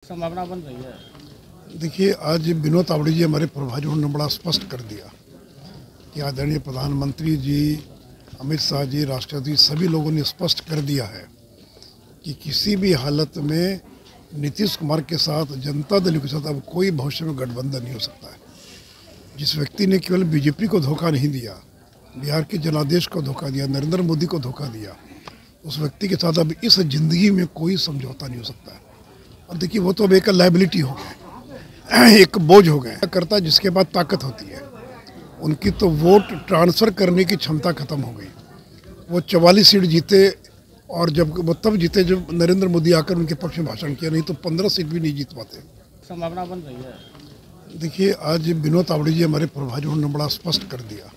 संभावना बन रही है। देखिए, आज विनोद तावड़े जी हमारे प्रभारी ने बड़ा स्पष्ट कर दिया कि आदरणीय प्रधानमंत्री जी, अमित शाह जी, राष्ट्रपति सभी लोगों ने स्पष्ट कर दिया है कि किसी भी हालत में नीतीश कुमार के साथ, जनता दल के साथ अब कोई भविष्य में गठबंधन नहीं हो सकता है। जिस व्यक्ति ने केवल बीजेपी को धोखा नहीं दिया, बिहार के जनादेश को धोखा दिया, नरेंद्र मोदी को धोखा दिया, उस व्यक्ति के साथ अब इस जिंदगी में कोई समझौता नहीं हो सकता है। और देखिए, वो तो अब एक लायबिलिटी हो गए, एक बोझ हो गए करता जिसके बाद ताकत होती है। उनकी तो वोट ट्रांसफ़र करने की क्षमता खत्म हो गई। वो 44 सीट जीते, और जब वो तब जीते जब नरेंद्र मोदी आकर उनके पक्ष में भाषण किया, नहीं तो 15 सीट भी नहीं जीत पाते। संभावना बन रही है। देखिए, आज विनोद तावड़े जी हमारे प्रभारी ने बड़ा स्पष्ट कर दिया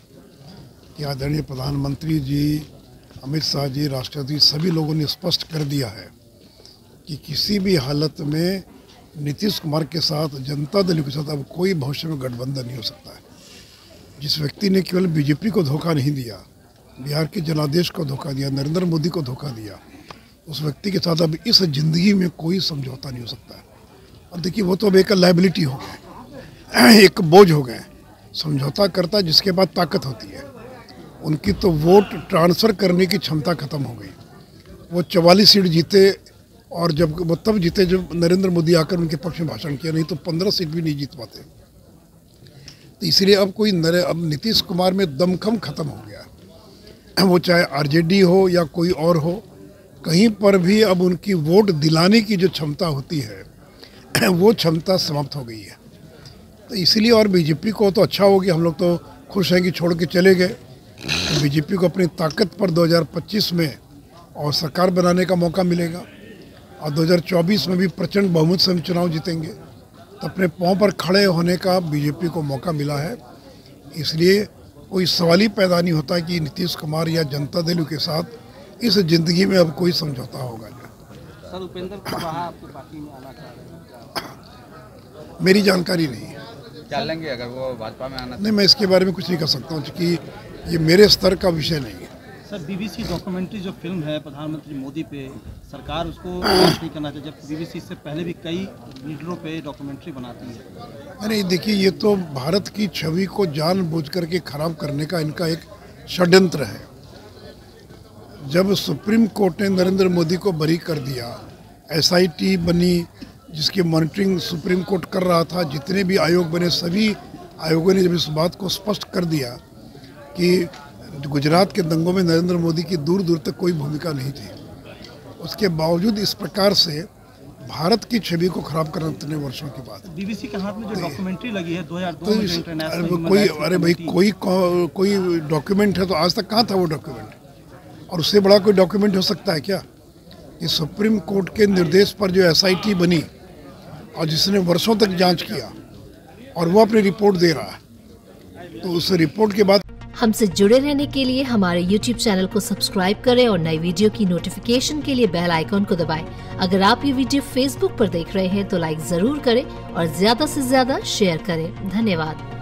कि आदरणीय प्रधानमंत्री जी, अमित शाह जी, राष्ट्रपति सभी लोगों ने स्पष्ट कर दिया है कि किसी भी हालत में नीतीश कुमार के साथ, जनता दल के साथ अब कोई भविष्य में गठबंधन नहीं हो सकता है। जिस व्यक्ति ने केवल बीजेपी को धोखा नहीं दिया, बिहार के जनादेश को धोखा दिया, नरेंद्र मोदी को धोखा दिया, उस व्यक्ति के साथ अब इस जिंदगी में कोई समझौता नहीं हो सकता है। और देखिए, वो तो अब एक लायबिलिटी हो गए, एक बोझ हो गए। समझौता करता जिसके बाद ताकत होती है। उनकी तो वोट ट्रांसफ़र करने की क्षमता खत्म हो गई। वो 44 सीट जीते, और जब वो तब जीते जब नरेंद्र मोदी आकर उनके पक्ष में भाषण किया, नहीं तो 15 सीट भी नहीं जीत पाते। तो इसलिए अब नीतीश कुमार में दमखम खत्म हो गया। वो चाहे आरजेडी हो या कोई और हो, कहीं पर भी अब उनकी वोट दिलाने की जो क्षमता होती है वो क्षमता समाप्त हो गई है। तो इसलिए, और बीजेपी को तो अच्छा हो गया, हम लोग तो खुश हैं कि छोड़ के चले गए। तो बीजेपी को अपनी ताकत पर 2025 में और सरकार बनाने का मौका मिलेगा, और 2024 में भी प्रचंड बहुमत से हम चुनाव जीतेंगे। तो अपने पाँव पर खड़े होने का बीजेपी को मौका मिला है। इसलिए कोई सवाल ही पैदा नहीं होता कि नीतीश कुमार या जनता दल के साथ इस जिंदगी में अब कोई समझौता होगा। सर, उपेंद्र कुशवाहा आपकी पार्टी में आना चाह रहे हैं? मेरी जानकारी नहीं है। क्या लेंगे अगर वो भाजपा में आना? नहीं, मैं इसके बारे में कुछ नहीं कर सकता हूँ, क्योंकि ये मेरे स्तर का विषय नहीं है। सर, बीबीसी डॉक्यूमेंट्री जो फिल्म है प्रधानमंत्री मोदी पे, सरकार उसको नहीं करना चाहिए, जब बीबीसी से पहले भी कई लीडरों पे डॉक्यूमेंट्री बनाती है। अरे देखिए, ये तो भारत की छवि को जानबूझ करके खराब करने का इनका एक षड्यंत्र है। जब सुप्रीम कोर्ट ने नरेंद्र मोदी को बरी कर दिया, SIT बनी जिसकी मॉनिटरिंग सुप्रीम कोर्ट कर रहा था, जितने भी आयोग बने सभी आयोगों ने जब इस बात को स्पष्ट कर दिया कि गुजरात के दंगों में नरेंद्र मोदी की दूर दूर तक कोई भूमिका नहीं थी, उसके बावजूद इस प्रकार से भारत की छवि को खराब करना इतने वर्षों के बाद। बीबीसी के हाथ में जो डॉक्यूमेंट्री लगी है 2002 में इंटरनेशनल कोई, अरे भाई, कोई डॉक्यूमेंट है तो आज तक कहाँ था वो डॉक्यूमेंट? और उससे बड़ा कोई डॉक्यूमेंट हो सकता है क्या? कि सुप्रीम कोर्ट के निर्देश पर जो SIT बनी और जिसने वर्षों तक जांच किया, और वो अपनी रिपोर्ट दे रहा है, तो उस रिपोर्ट के बाद हमसे जुड़े रहने के लिए हमारे YouTube चैनल को सब्सक्राइब करें और नई वीडियो की नोटिफिकेशन के लिए बेल आइकॉन को दबाएं। अगर आप ये वीडियो Facebook पर देख रहे हैं तो लाइक जरूर करें और ज्यादा से ज्यादा शेयर करें। धन्यवाद।